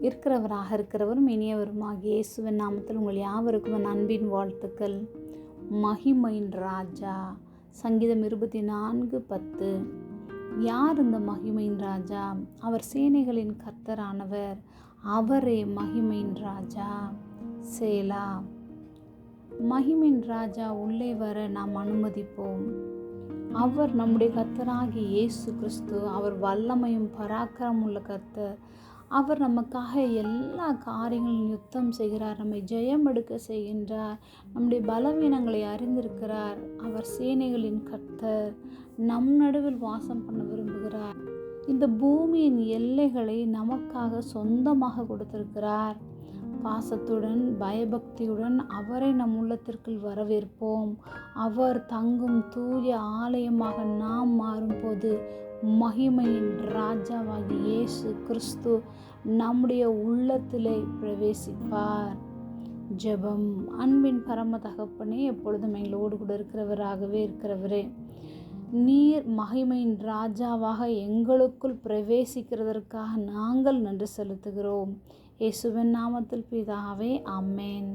இருக்கிறவரும் இனியவருமாகிய இயேசுவின் நாமத்தில் உங்கள் யாவருக்கும் என் அன்பின் வாழ்த்துக்கள். மகிமையின் ராஜா. சங்கீதம் 24:10. யார் இந்த மகிமையின் ராஜா? அவர் சேனைகளின் கர்த்தரானவர், அவரே மகிமையின் ராஜா. சேலா. மகிமையின் ராஜா உள்ளே வர நாம் அனுமதிப்போம். அவர் நம்முடைய கர்த்தராகிய இயேசு கிறிஸ்து. அவர் வல்லமையும் பராக்கிரமும் உள்ள கர்த்தர். அவர் நமக்காக எல்லா காரியங்களிலும் யுத்தம் செய்கிறார், நம்மை ஜெயம் எடுக்க செய்கின்றார், நம்முடைய பலவீனங்களை அறிந்திருக்கிறார். அவர் சேனைகளின் கர்த்தர், நம் நடுவில் வாசம் பண்ண விரும்புகிறார். இந்த பூமியின் எல்லைகளை நமக்காக சொந்தமாக கொடுத்திருக்கிறார். பாசத்துடன் பயபக்தியுடன் அவரை நம் உள்ளத்திற்குள் வரவேற்போம். அவர் தங்கும் தூய ஆலயமாக நாம் மாறும்போது மகிமையின் ராஜாவாகிய இயேசு கிறிஸ்து நம்முடைய உள்ளத்திலே பிரவேசிப்பார். ஜெபம். அன்பின் பரம தகப்பனே, எப்பொழுதும் எங்களோடு கூட இருக்கிறவரே, நீர் மகிமையின் ராஜாவாக எங்களுக்குள் பிரவேசிக்கிறதற்காக நாங்கள் நன்றி செலுத்துகிறோம். இயேசுவின் நாமத்தில் பிதாவே, ஆமென்.